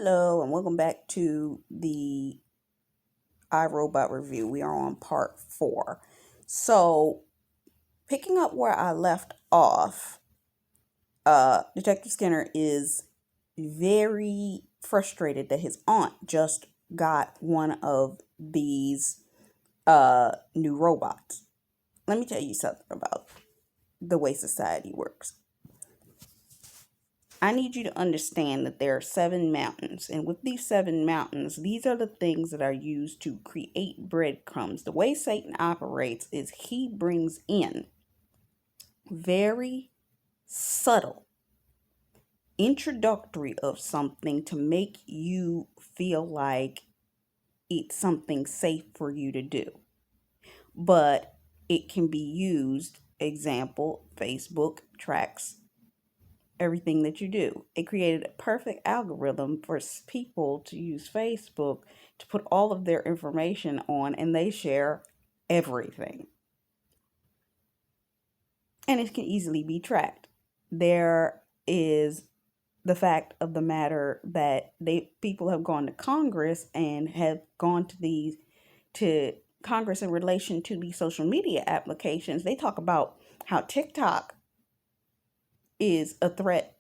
Hello and welcome back to the iRobot review. We are on part 4. So, picking up where I left off, Detective Skinner is very frustrated that his aunt just got one of these new robots. Let me tell you something about the way society works. I need you to understand that there are 7 mountains, and with these 7 mountains, these are the things that are used to create breadcrumbs. The way Satan operates is he brings in very subtle introductory of something to make you feel like it's something safe for you to do. But it can be used, example, Facebook tracks everything that you do. It created a perfect algorithm for people to use Facebook to put all of their information on, and they share everything. And it can easily be tracked. There is the fact of the matter that people have gone to Congress and have gone to Congress in relation to these social media applications. They talk about how TikTok is a threat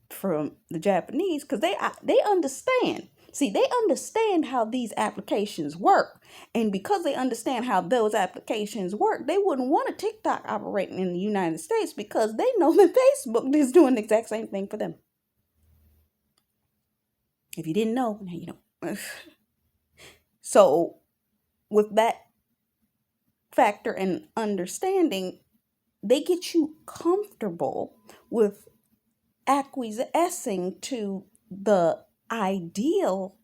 from the Japanese because they understand. See, they understand how these applications work. And because they understand how those applications work, they wouldn't want a TikTok operating in the United States because they know that Facebook is doing the exact same thing for them. If you didn't know, now you know. So, with that factor and understanding, they get you comfortable with acquiescing to the ideal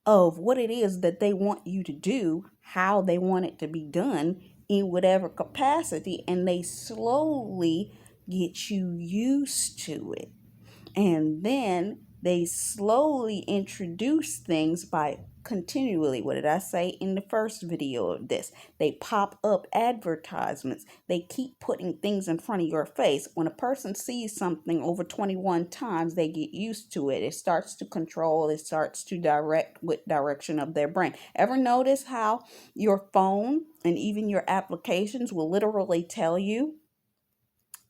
of what it is that they want you to do, how they want it to be done in whatever capacity, and they slowly get you used to it. And then they slowly introduce things by continually, what did I say in the first video of this? They pop up advertisements. They keep putting things in front of your face. When a person sees something over 21 times, they get used to it. It starts to control, it starts to direct with direction of their brain. Ever notice how your phone and even your applications will literally tell you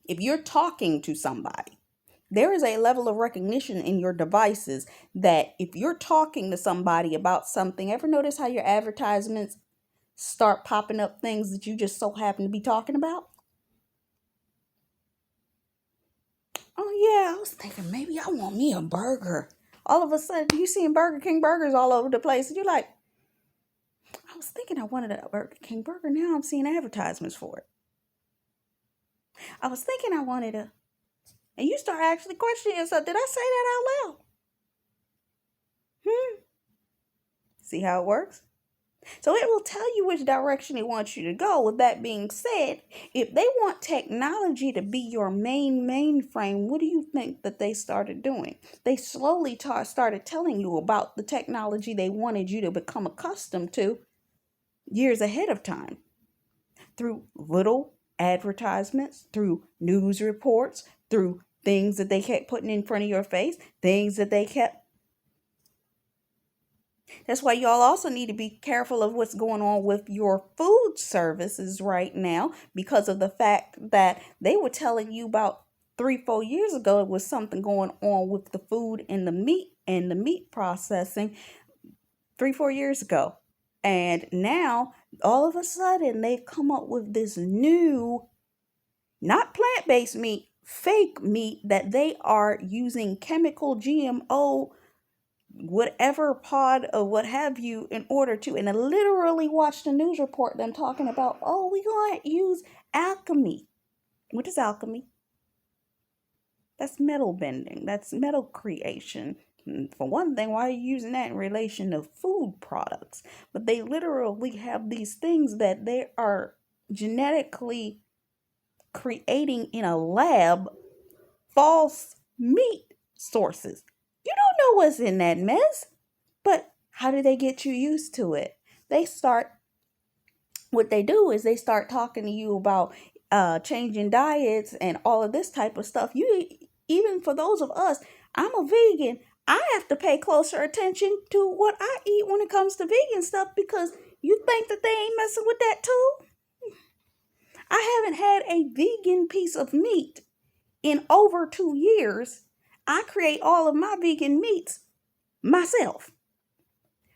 if you're talking to somebody? There is a level of recognition in your devices that if you're talking to somebody about something, ever notice how your advertisements start popping up things that you just so happen to be talking about? Oh yeah, I was thinking maybe I want me a burger. All of a sudden, you seeing Burger King burgers all over the place. And you're like, I was thinking I wanted a Burger King burger. Now I'm seeing advertisements for it. I was thinking I wanted a... And you start actually questioning yourself, did I say that out loud? See how it works? So it will tell you which direction it wants you to go. With that being said, if they want technology to be your mainframe, what do you think that they started doing? They slowly started telling you about the technology they wanted you to become accustomed to years ahead of time through little advertisements, through news reports, through things that they kept putting in front of your face, things that they kept... That's why y'all also need to be careful of what's going on with your food services right now, because of the fact that they were telling you about 3-4 years ago it was something going on with the food and the meat processing 3-4 years ago. And now all of a sudden they've come up with this new, not plant-based meat, fake meat that they are using chemical GMO whatever pod or what have you in order to... And I literally watched a news report them talking about, oh, we're going to use alchemy. What is alchemy? That's metal bending. That's metal creation. For one thing, why are you using that in relation to food products? But they literally have these things that they are genetically creating in a lab, false meat sources. You don't know what's in that mess. But how do they get you used to it? What they do is they start talking to you about changing diets and all of this type of stuff. Even for those of us, I'm a vegan. I have to pay closer attention to what I eat when it comes to vegan stuff because you think that they ain't messing with that too? I haven't had a vegan piece of meat in over 2 years. I create all of my vegan meats myself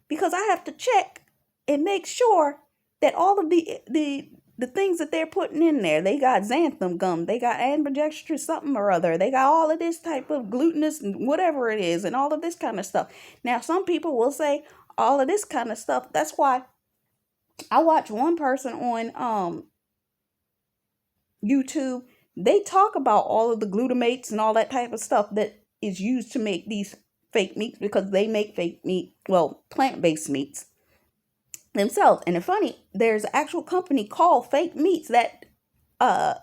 because I have to check and make sure that all of the things that they're putting in there, they got xanthan gum, they got ambidextrous something or other, they got all of this type of glutinous and whatever it is, and all of this kind of stuff. Now, some people will say all of this kind of stuff. That's why I watch one person on YouTube. They talk about all of the glutamates and all that type of stuff that is used to make these fake meats because they make fake meat, well, plant-based meats themselves. And it's funny, there's an actual company called Fake Meats that uh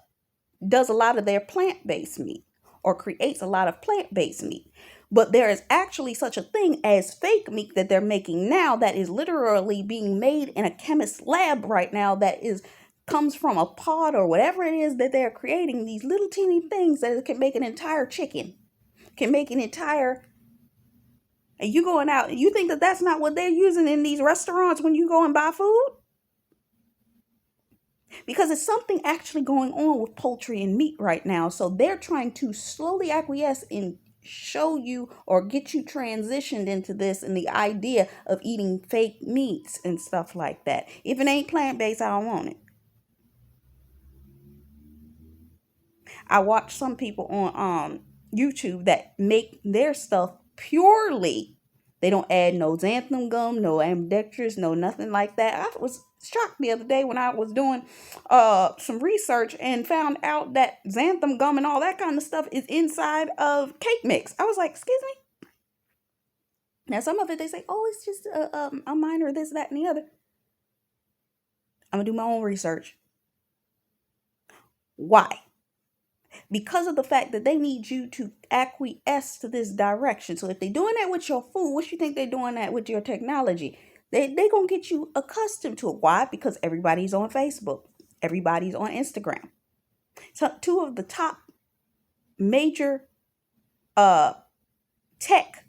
does a lot of their plant-based meat or creates a lot of plant-based meat. But there is actually such a thing as fake meat that they're making now that is literally being made in a chemist's lab right now that is comes from a pod or whatever it is that they're creating, these little teeny things that can make an entire chicken, can make an entire, and you going out and you think that that's not what they're using in these restaurants when you go and buy food? Because it's something actually going on with poultry and meat right now. So they're trying to slowly acquiesce and show you or get you transitioned into this and the idea of eating fake meats and stuff like that. If it ain't plant-based, I don't want it. I watch some people on YouTube that make their stuff purely. They don't add no xanthan gum, no ambidextrous, no nothing like that. I was shocked the other day when I was doing some research and found out that xanthan gum and all that kind of stuff is inside of cake mix. I was like, excuse me? Now, some of it they say, oh, it's just a minor this, that, and the other. I'm going to do my own research. Why? Because of the fact that they need you to acquiesce to this direction. So if they're doing that with your food, what you think they're doing that with your technology? They going to get you accustomed to it. Why? Because everybody's on Facebook. Everybody's on Instagram. So two of the top major tech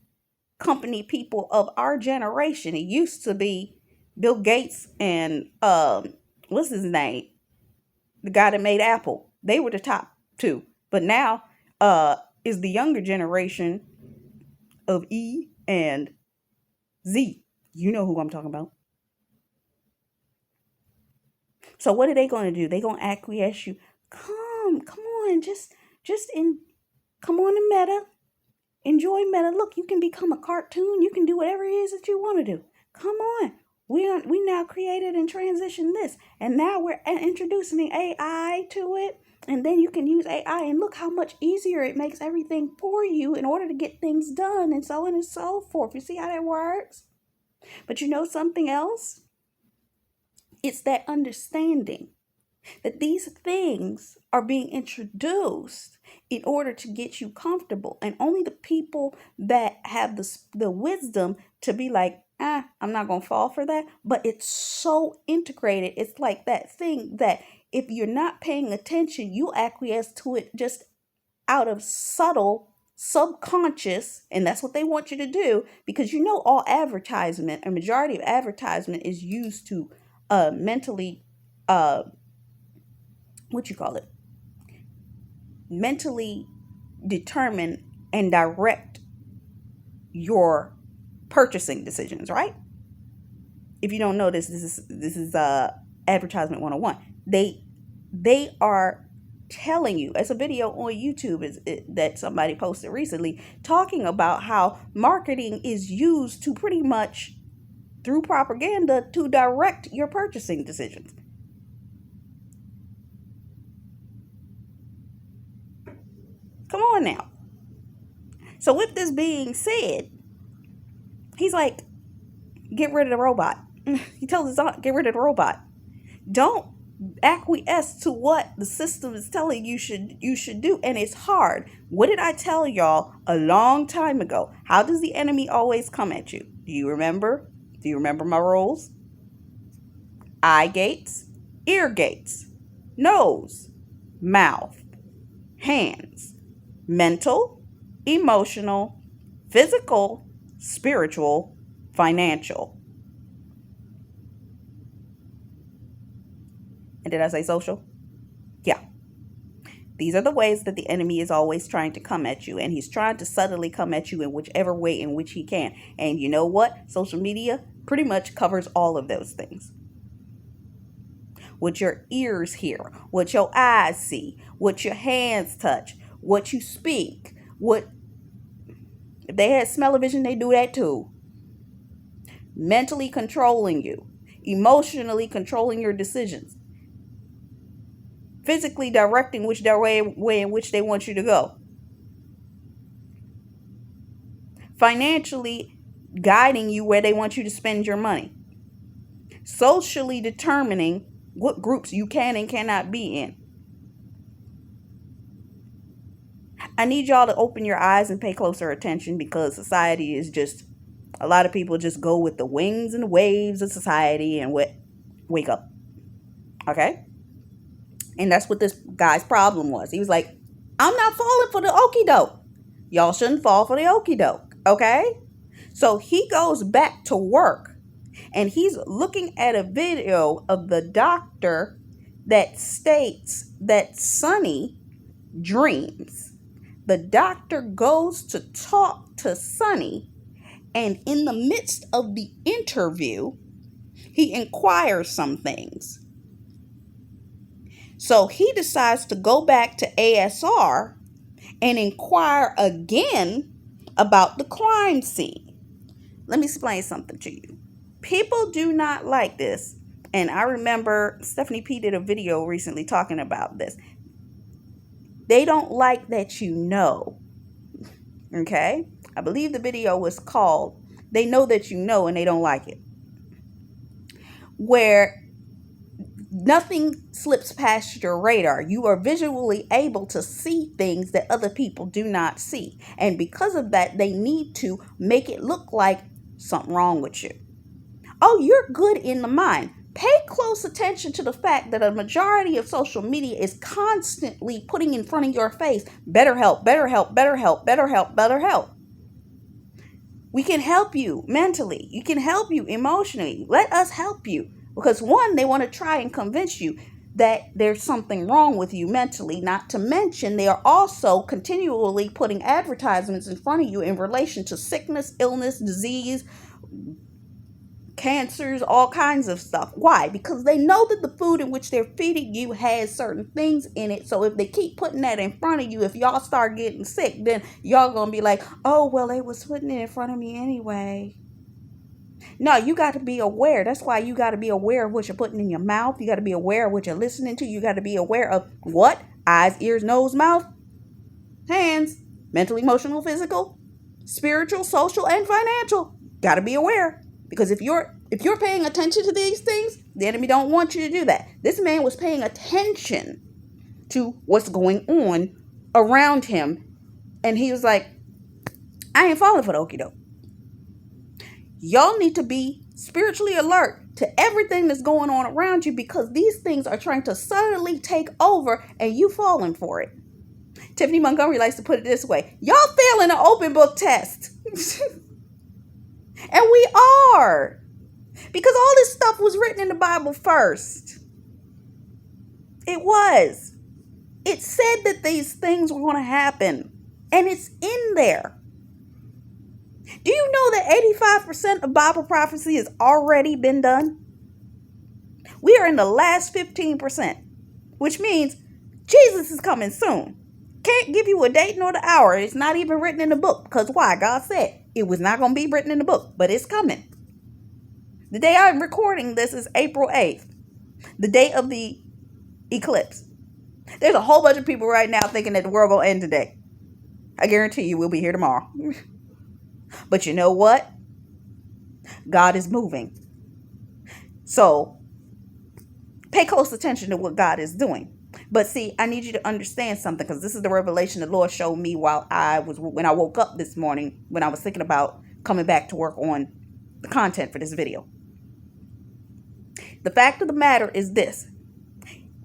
company people of our generation, it used to be Bill Gates and what's his name? The guy that made Apple. They were the top two. But now is the younger generation of E and Z. You know who I'm talking about. So what are they going to do? They're going to acquiesce you. Come on, come on to Meta. Enjoy Meta. Look, you can become a cartoon. You can do whatever it is that you want to do. Come on. We now created and transitioned this. And now we're introducing AI to it. And then you can use AI and look how much easier it makes everything for you in order to get things done and so on and so forth. You see how that works? But you know something else? It's that understanding that these things are being introduced in order to get you comfortable. And only the people that have the wisdom to be like, I'm not going to fall for that. But it's so integrated. It's like that thing that if you're not paying attention, you acquiesce to it just out of subtle, subconscious, and that's what they want you to do because you know all advertisement, a majority of advertisement is used to mentally, mentally determine and direct your purchasing decisions, right? If you don't know this is advertisement 101. They are telling you. It's a video on YouTube that somebody posted recently talking about how marketing is used to pretty much through propaganda to direct your purchasing decisions. Come on now. So with this being said, he's like, get rid of the robot. He tells his aunt, get rid of the robot. Don't acquiesce to what the system is telling you should do. And it's hard. What did I tell y'all a long time ago? How does the enemy always come at you? Do you remember? Do you remember my rules? Eye gates, ear gates, nose, mouth, hands, mental, emotional, physical, spiritual, financial. And did I say social? Yeah. These are the ways that the enemy is always trying to come at you, and he's trying to subtly come at you in whichever way in which he can. And you know what? Social media pretty much covers all of those things. What your ears hear, what your eyes see, what your hands touch, what you speak, what if they had smell-o-vision, they do that too. Mentally controlling you, emotionally controlling your decisions, physically directing which way in which they want you to go, financially guiding you where they want you to spend your money, socially determining what groups you can and cannot be in. I need y'all to open your eyes and pay closer attention, because society is just, a lot of people just go with the wings and waves of society and wake up. Okay? And that's what this guy's problem was. He was like, I'm not falling for the okie doke. Y'all shouldn't fall for the okie doke. Okay? So he goes back to work, and he's looking at a video of the doctor that states that Sonny dreams. The doctor goes to talk to Sonny, and in the midst of the interview, he inquires some things. So he decides to go back to ASR and inquire again about the crime scene. Let me explain something to you. People do not like this. And I remember Stephanie P did a video recently talking about this. They don't like that you know. Okay? I believe the video was called They Know That You Know and They Don't Like It. Where nothing slips past your radar. You are visually able to see things that other people do not see. And because of that, they need to make it look like something wrong with you. Oh, you're good in the mind. Pay close attention to the fact that a majority of social media is constantly putting in front of your face, better help, better help, better help, better help, better help. We can help you mentally. You can help you emotionally. Let us help you. Because one, they want to try and convince you that there's something wrong with you mentally. Not to mention, they are also continually putting advertisements in front of you in relation to sickness, illness, disease, cancers, all kinds of stuff. Why? Because they know that the food in which they're feeding you has certain things in it. So if they keep putting that in front of you, if y'all start getting sick, then y'all gonna be like, oh, well, they was putting it in front of me anyway. No, you got to be aware. That's why you got to be aware of what you're putting in your mouth. You got to be aware of what you're listening to. You got to be aware of what? Eyes, ears, nose, mouth, hands, mental, emotional, physical, spiritual, social, and financial. Got to be aware. Because if you're paying attention to these things, the enemy don't want you to do that. This man was paying attention to what's going on around him. And he was like, I ain't falling for the okie doke. Y'all need to be spiritually alert to everything that's going on around you, because these things are trying to subtly take over and you falling for it. Tiffany Montgomery likes to put it this way. Y'all failing an open book test. And we are. Because all this stuff was written in the Bible first. It was. It said that these things were going to happen. And it's in there. Do you know that 85% of Bible prophecy has already been done? We are in the last 15%, which means Jesus is coming soon. Can't give you a date nor the hour. It's not even written in the book. Because why? God said it was not going to be written in the book, but it's coming. The day I'm recording this is April 8th, the day of the eclipse. There's a whole bunch of people right now thinking that the world will end today. I guarantee you we'll be here tomorrow. But you know what? God is moving. So pay close attention to what God is doing. But see, I need you to understand something, because this is the revelation the Lord showed me when I woke up this morning, when I was thinking about coming back to work on the content for this video. The fact of the matter is this.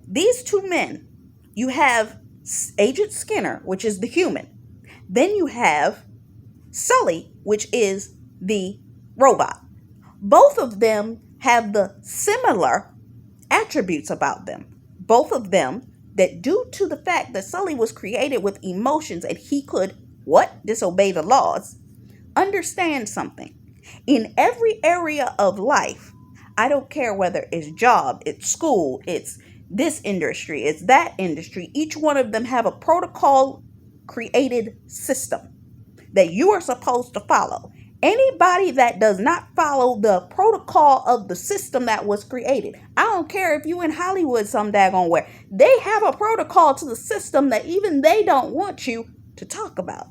These two men, you have Agent Skinner, which is the human. Then you have Sully, which is the robot. Both of them have the similar attributes about them. Both of them that, due to the fact that Sully was created with emotions and he could what? Disobey the laws. Understand something. In every area of life, I don't care whether it's job, it's school, it's this industry, it's that industry, each one of them have a protocol created system that you are supposed to follow. Anybody that does not follow the protocol of the system that was created, I don't care if you in Hollywood some daggone where, they have a protocol to the system that even they don't want you to talk about.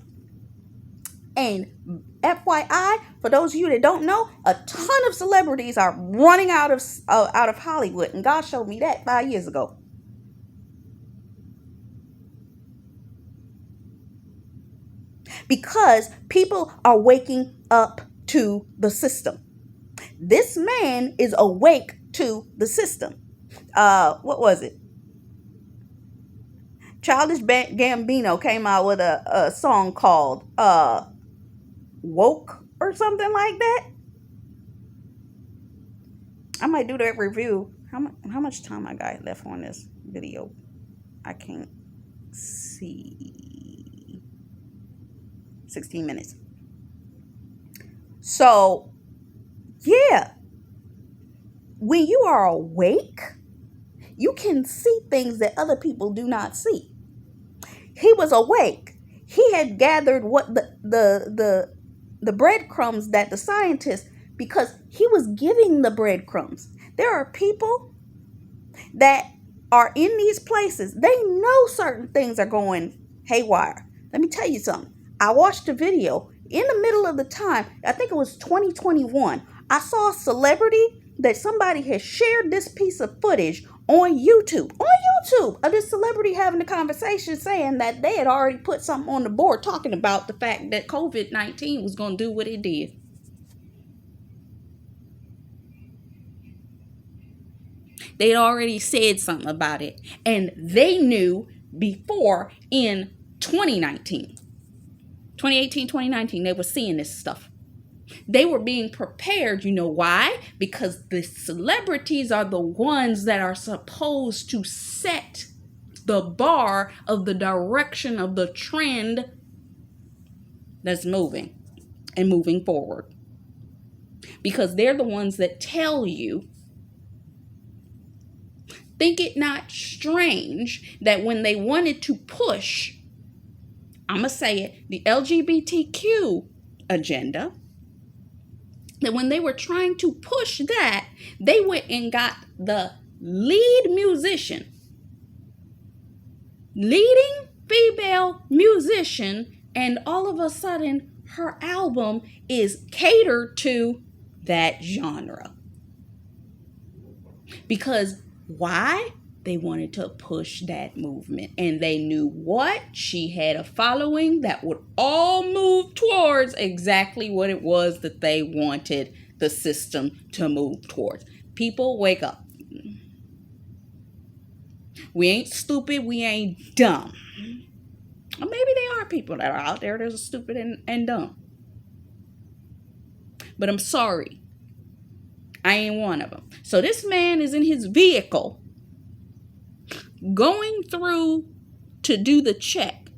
And FYI, for those of you that don't know, a ton of celebrities are running out of Hollywood, and God showed me that 5 years ago. Because people are waking up to the system. This man is awake to the system. What was it? Childish Gambino came out with a song called Woke or something like that. I might do that review. How much time I got left on this video? I can't see. 16 minutes. So, yeah. When you are awake, you can see things that other people do not see. He was awake. He had gathered what the breadcrumbs that the scientists, because he was giving the breadcrumbs. There are people that are in these places. They know certain things are going haywire. Let me tell you something. I watched a video in the middle of the time. I think it was 2021. I saw a celebrity that somebody had shared this piece of footage on YouTube. Of this celebrity having a conversation saying that they had already put something on the board talking about the fact that COVID-19 was going to do what it did. They'd already said something about it. And they knew before in 2019. 2018, 2019, they were seeing this stuff. They were being prepared. You know why? Because the celebrities are the ones that are supposed to set the bar of the direction of the trend that's moving and moving forward. Because they're the ones that tell you. Think it not strange that when they wanted to push, I'm going to say it, the LGBTQ agenda, that when they were trying to push that, they went and got the lead musician, leading female musician, and all of a sudden her album is catered to that genre. Because why? They wanted to push that movement, and they knew what? She had a following that would all move towards exactly what it was that they wanted the system to move towards. People, wake up. We ain't stupid. We ain't dumb. Or maybe there are people that are out there that are stupid and dumb. But I'm sorry. I ain't one of them. So this man is in his vehicle going through to do the check.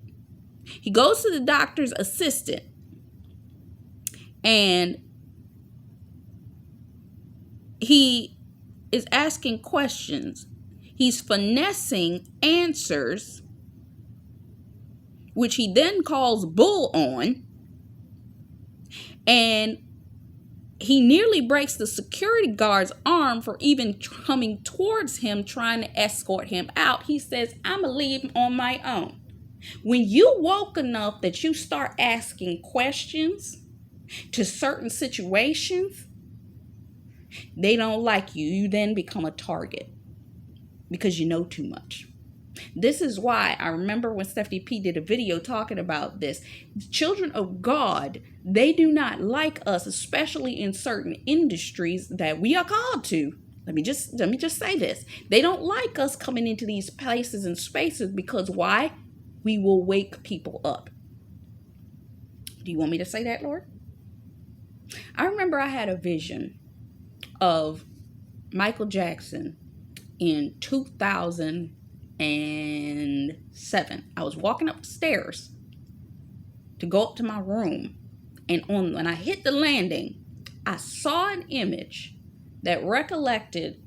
He goes to the doctor's assistant and he is asking questions. He's finessing answers, which he then calls bull on. And he nearly breaks the security guard's arm for even coming towards him, trying to escort him out. He says, I'm going to leave on my own. When you woke enough that you start asking questions to certain situations, they don't like you. You then become a target because you know too much. This is why I remember when Stephanie P did a video talking about this. Children of God, they do not like us, especially in certain industries that we are called to. Let me just say this. They don't like us coming into these places and spaces because why? We will wake people up. Do you want me to say that, Lord? I remember I had a vision of Michael Jackson in 2007. I was walking up the stairs to go up to my room, and when I hit the landing, I saw an image that recollected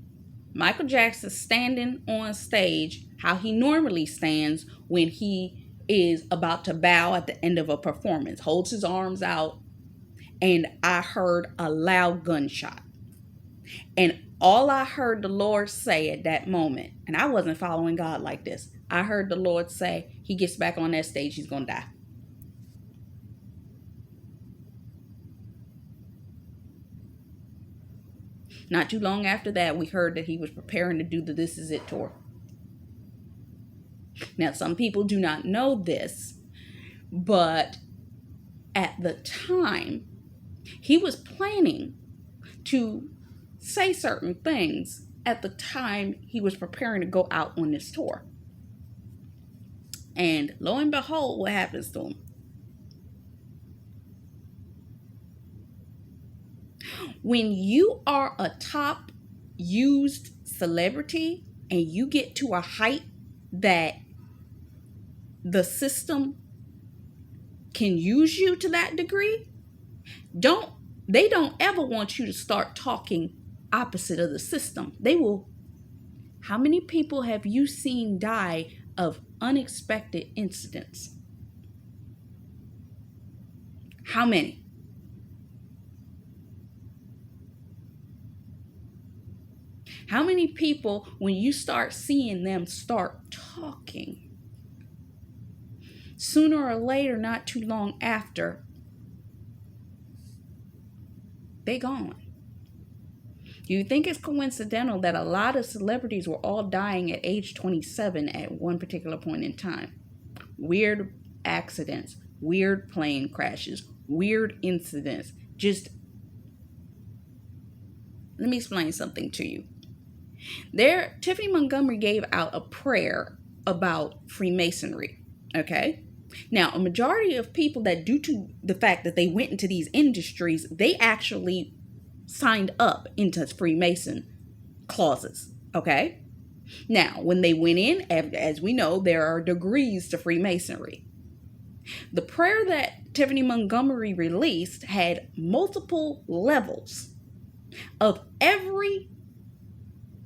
Michael Jackson standing on stage how he normally stands when he is about to bow at the end of a performance, holds his arms out, and I heard a loud gunshot. And all I heard the Lord say at that moment, and I wasn't following God like this, I heard the Lord say, he gets back on that stage, he's going to die. Not too long after that, we heard that he was preparing to do the This Is It tour. Now, some people do not know this, but at the time, he was planning to say certain things at the time he was preparing to go out on this tour. And lo and behold, what happens to him? When you are a top used celebrity and you get to a height that the system can use you to that degree, they don't ever want you to start talking opposite of the system. They will. How many people have you seen die of unexpected incidents? How many? How many people, when you start seeing them start talking, sooner or later, not too long after, they gone? Do you think it's coincidental that a lot of celebrities were all dying at age 27 at one particular point in time? Weird accidents, weird plane crashes, weird incidents. Just let me explain something to you. Tiffany Montgomery gave out a prayer about Freemasonry, okay? Now, a majority of people that, due to the fact that they went into these industries, they actually signed up into Freemason clauses, okay? Now, when they went in, as we know, there are degrees to Freemasonry. The prayer that Tiffany Montgomery released had multiple levels of every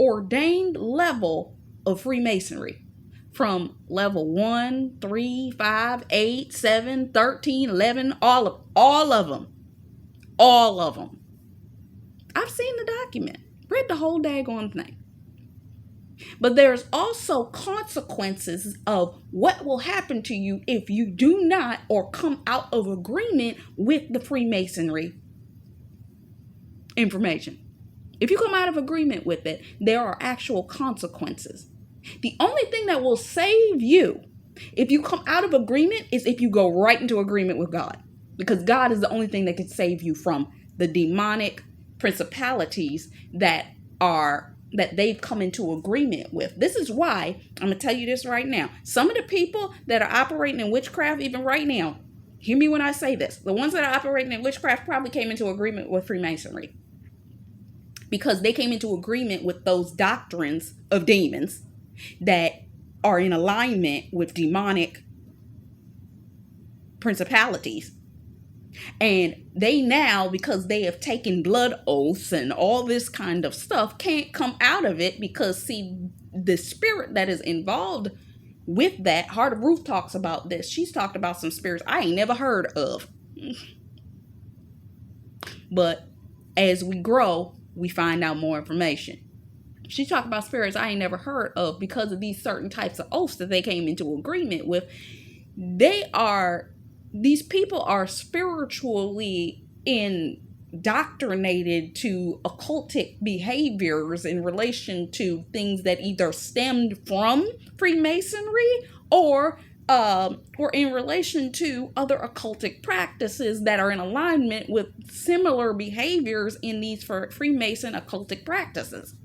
ordained level of Freemasonry, from level 1, 3, 5, 8, 7, 13, 11, all of them. I've seen the document, read the whole daggone thing. But there's also consequences of what will happen to you if you do not or come out of agreement with the Freemasonry information. If you come out of agreement with it, there are actual consequences. The only thing that will save you if you come out of agreement is if you go right into agreement with God. Because God is the only thing that can save you from the demonic principalities that they've come into agreement with. This is why, I'm going to tell you this right now. Some of the people that are operating in witchcraft, even right now, hear me when I say this. The ones that are operating in witchcraft probably came into agreement with Freemasonry, because they came into agreement with those doctrines of demons that are in alignment with demonic principalities. And they now, because they have taken blood oaths and all this kind of stuff, can't come out of it, because, see, the spirit that is involved with that, Heart of Ruth talks about this. She's talked about some spirits I ain't never heard of. But as we grow, we find out more information. She talked about spirits I ain't never heard of because of these certain types of oaths that they came into agreement with. These people are spiritually indoctrinated to occultic behaviors in relation to things that either stemmed from Freemasonry or in relation to other occultic practices that are in alignment with similar behaviors in these Freemason occultic practices.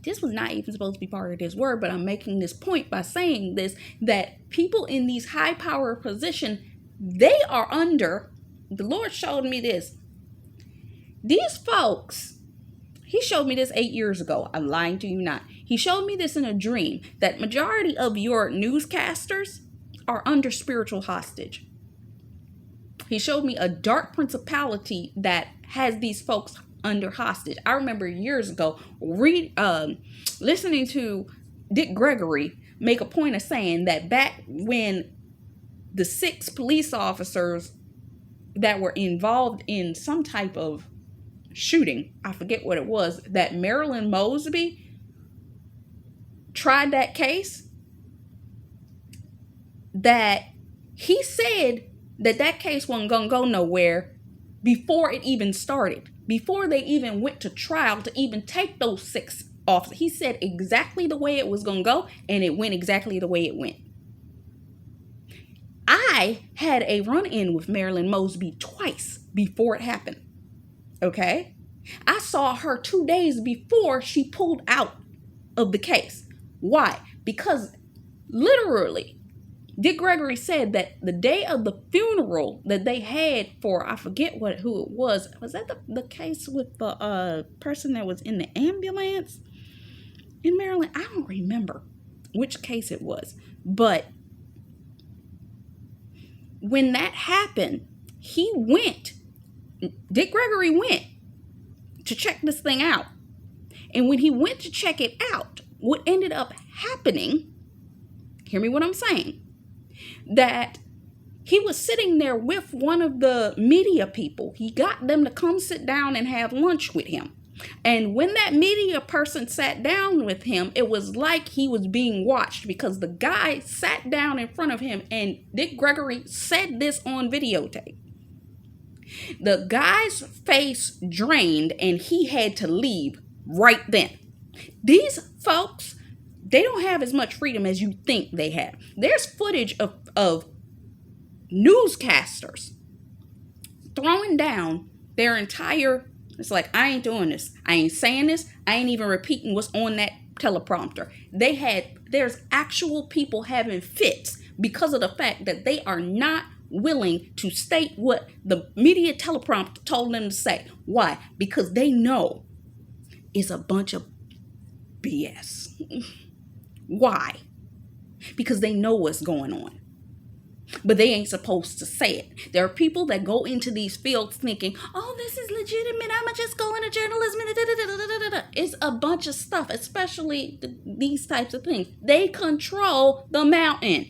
This was not even supposed to be part of this word, but I'm making this point by saying this, that people in these high power positions, They are under, the Lord showed me this. These folks, he showed me this 8 years ago. I'm lying to you not. He showed me this in a dream, that majority of your newscasters are under spiritual hostage. He showed me a dark principality that has these folks under hostage. I remember years ago listening to Dick Gregory make a point of saying that back when the 6 police officers that were involved in some type of shooting, I forget what it was, that Marilyn Mosby tried that case, that he said that case wasn't gonna go nowhere before it even started, before they even went to trial to even take those 6 officers. He said exactly the way it was gonna go, and it went exactly the way it went. I had a run-in with Marilyn Mosby twice before it happened. Okay? I saw her 2 days before she pulled out of the case. Why? Because literally, Dick Gregory said that the day of the funeral that they had for, I forget who it was that the case with the person that was in the ambulance in Maryland? I don't remember which case it was. But when that happened, Dick Gregory went to check this thing out. And when he went to check it out, what ended up happening, hear me what I'm saying, that he was sitting there with one of the media people. He got them to come sit down and have lunch with him. And when that media person sat down with him, it was like he was being watched, because the guy sat down in front of him, and Dick Gregory said this on videotape. The guy's face drained and he had to leave right then. These folks, they don't have as much freedom as you think they have. There's footage of newscasters throwing down their entire, it's like, I ain't doing this. I ain't saying this. I ain't even repeating what's on that teleprompter. There's actual people having fits because of the fact that they are not willing to state what the media teleprompter told them to say. Why? Because they know it's a bunch of BS. Why? Because they know what's going on. But they ain't supposed to say it. There are people that go into these fields thinking, oh, this is legitimate, I'ma just go into journalism. It's a bunch of stuff, especially these types of things. They control the mountain.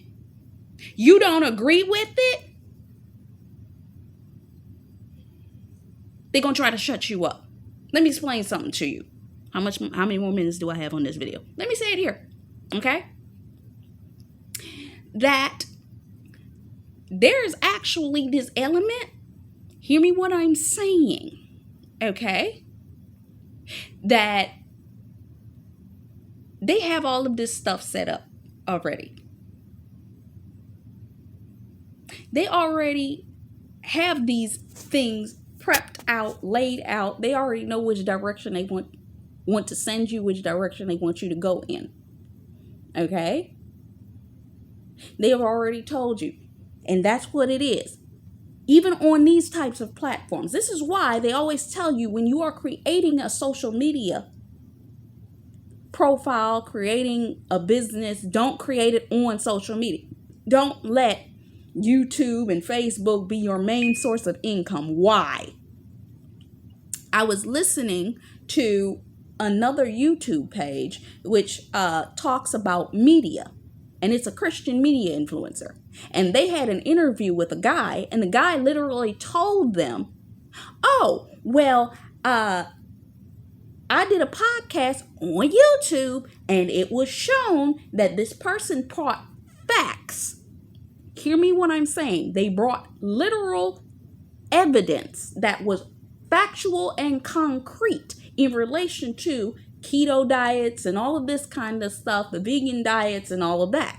You don't agree with it? They're going to try to shut you up. Let me explain something to you. How many more minutes do I have on this video? Let me say it here. Okay? That there's actually this element. Hear me what I'm saying. Okay? That they have all of this stuff set up already. They already have these things prepped out, laid out. They already know which direction they want to send you, which direction they want you to go in. Okay? They have already told you. And that's what it is. Even on these types of platforms. This is why they always tell you, when you are creating a social media profile, creating a business, don't create it on social media. Don't let YouTube and Facebook be your main source of income. Why? I was listening to another YouTube page which talks about media, and it's a Christian media influencer. And they had an interview with a guy, and the guy literally told them, oh, well, I did a podcast on YouTube, and it was shown that this person brought facts. Hear me what I'm saying. They brought literal evidence that was factual and concrete in relation to keto diets and all of this kind of stuff, the vegan diets and all of that.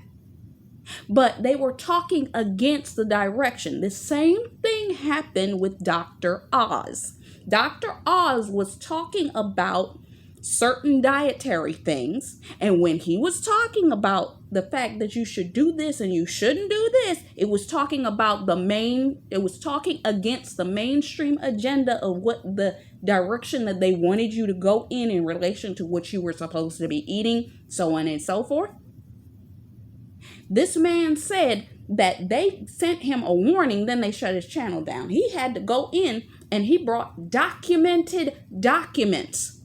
But they were talking against the direction. The same thing happened with Dr. Oz. Dr. Oz was talking about certain dietary things. And when he was talking about the fact that you should do this and you shouldn't do this, it was talking about it was talking against the mainstream agenda of what the direction that they wanted you to go in relation to what you were supposed to be eating, so on and so forth. This man said that they sent him a warning, then they shut his channel down. He had to go in and he brought documented documents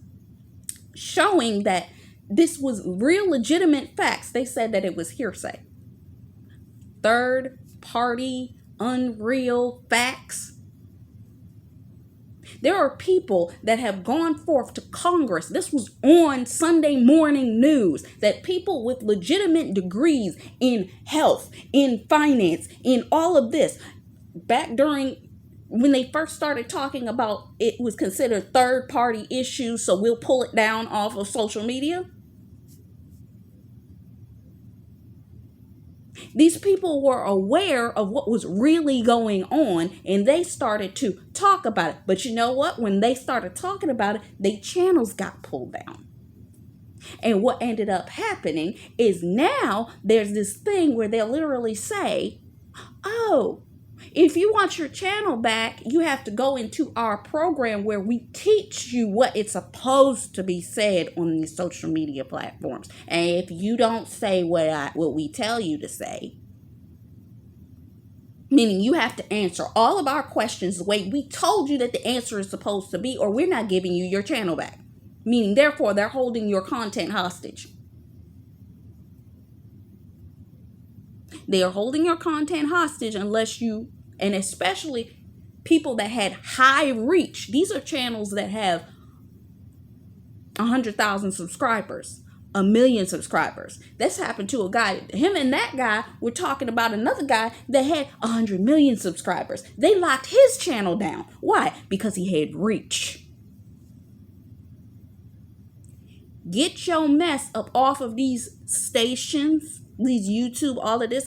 showing that this was real legitimate facts. They said that it was hearsay. Third party, unreal facts. There are people that have gone forth to Congress. This was on Sunday morning news, that people with legitimate degrees in health, in finance, in all of this, back during when they first started talking about it was considered third party issues, so we'll pull it down off of social media. These people were aware of what was really going on and they started to talk about it. But you know what? When they started talking about it, their channels got pulled down. And what ended up happening is now there's this thing where they'll literally say, oh, if you want your channel back, you have to go into our program where we teach you what it's supposed to be said on these social media platforms. And if you don't say what we tell you to say, meaning you have to answer all of our questions the way we told you that the answer is supposed to be, or we're not giving you your channel back. Meaning, therefore, they're holding your content hostage. They are holding your content hostage unless you, and especially people that had high reach. These are channels that have 100,000 subscribers, 1 million subscribers. This happened to a guy. Him and that guy were talking about another guy that had 100 million subscribers. They locked his channel down. Why? Because he had reach. Get your mess up off of these stations, these YouTube, all of this.